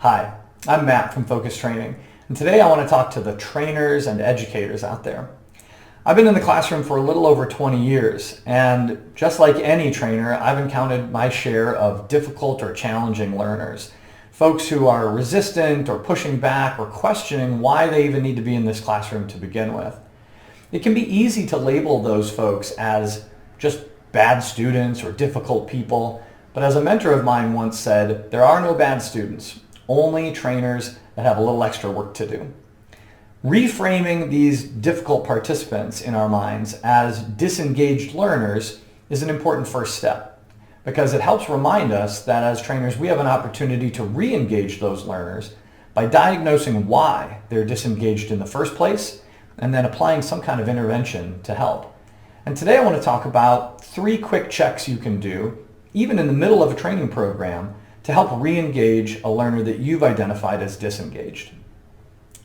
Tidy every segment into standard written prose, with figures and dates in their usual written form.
Hi, I'm Matt from Focus Training, and today I want to talk to the trainers and educators out there. I've been in the classroom for a little over 20 years, and just like any trainer, I've encountered my share of difficult or challenging learners. Folks who are resistant or pushing back or questioning why they even need to be in this classroom to begin with. It can be easy to label those folks as just bad students or difficult people, but as a mentor of mine once said, there are no bad students, only trainers that have a little extra work to do. Reframing these difficult participants in our minds as disengaged learners is an important first step because it helps remind us that as trainers we have an opportunity to re-engage those learners by diagnosing why they're disengaged in the first place and then applying some kind of intervention to help. And today I want to talk about 3 quick checks you can do, even in the middle of a training program, to help re-engage a learner that you've identified as disengaged.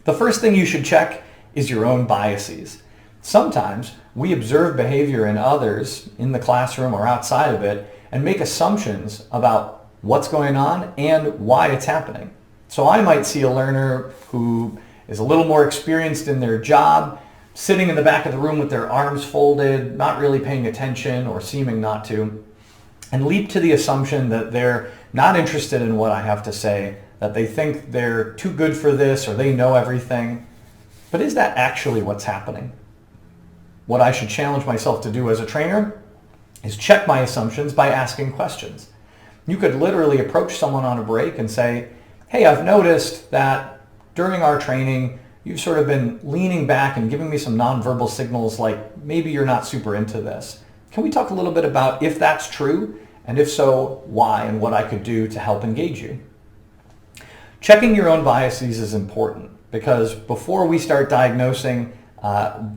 The first thing you should check is your own biases. Sometimes we observe behavior in others in the classroom or outside of it and make assumptions about what's going on and why it's happening. So I might see a learner who is a little more experienced in their job, sitting in the back of the room with their arms folded, not really paying attention or seeming not to, and leap to the assumption that they're not interested in what I have to say, that they think they're too good for this or they know everything. But is that actually what's happening? What I should challenge myself to do as a trainer is check my assumptions by asking questions. You could literally approach someone on a break and say, hey, I've noticed that during our training, you've sort of been leaning back and giving me some nonverbal signals like maybe you're not super into this. Can we talk a little bit about if that's true? And if so, why and what I could do to help engage you? Checking your own biases is important because before we start diagnosing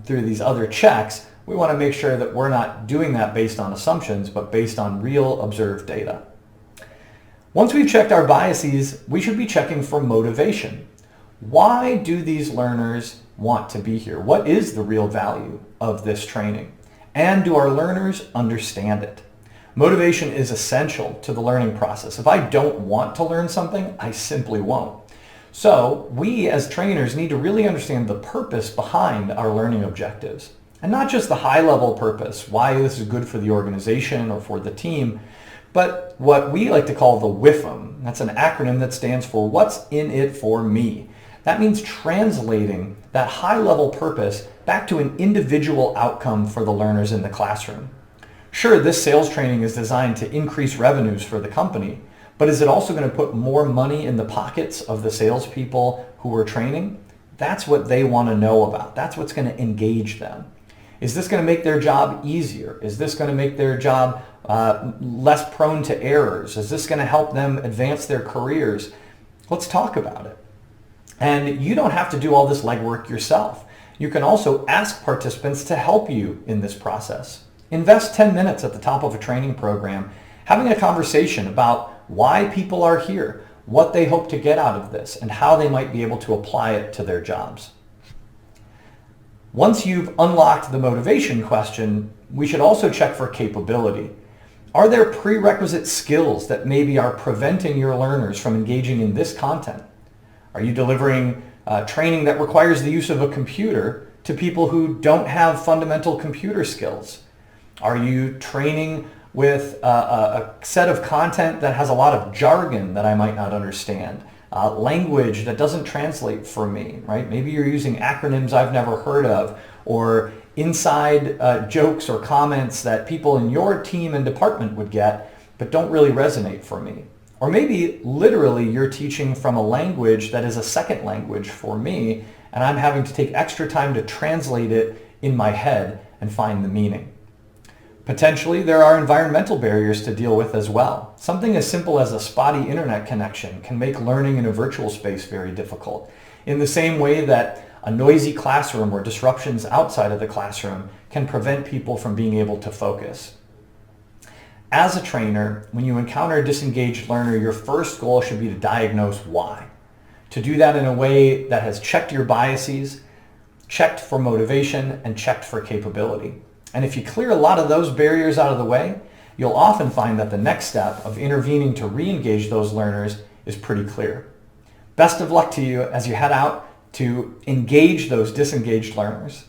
through these other checks, we want to make sure that we're not doing that based on assumptions, but based on real observed data. Once we've checked our biases, we should be checking for motivation. Why do these learners want to be here? What is the real value of this training? And do our learners understand it? Motivation is essential to the learning process. If I don't want to learn something, I simply won't. So we as trainers need to really understand the purpose behind our learning objectives. And not just the high-level purpose, why this is good for the organization or for the team, but what we like to call the WIFM. That's an acronym that stands for What's in It for Me. That means translating that high-level purpose back to an individual outcome for the learners in the classroom. Sure, this sales training is designed to increase revenues for the company, but is it also going to put more money in the pockets of the salespeople who we're training? That's what they want to know about. That's what's going to engage them. Is this going to make their job easier? Is this going to make their job less prone to errors? Is this going to help them advance their careers? Let's talk about it. And you don't have to do all this legwork yourself. You can also ask participants to help you in this process. Invest 10 minutes at the top of a training program having a conversation about why people are here, what they hope to get out of this, and how they might be able to apply it to their jobs. Once you've unlocked the motivation question, we should also check for capability. Are there prerequisite skills that maybe are preventing your learners from engaging in this content? Are you delivering training that requires the use of a computer to people who don't have fundamental computer skills? Are you training with a set of content that has a lot of jargon that I might not understand? Language that doesn't translate for me, right? Maybe you're using acronyms I've never heard of, or inside jokes or comments that people in your team and department would get, but don't really resonate for me. Or maybe literally you're teaching from a language that is a second language for me, and I'm having to take extra time to translate it in my head and find the meaning. Potentially, there are environmental barriers to deal with as well. Something as simple as a spotty internet connection can make learning in a virtual space very difficult, in the same way that a noisy classroom or disruptions outside of the classroom can prevent people from being able to focus. As a trainer, when you encounter a disengaged learner, your first goal should be to diagnose why. To do that in a way that has checked your biases, checked for motivation, and checked for capability. And if you clear a lot of those barriers out of the way, you'll often find that the next step of intervening to re-engage those learners is pretty clear. Best of luck to you as you head out to engage those disengaged learners.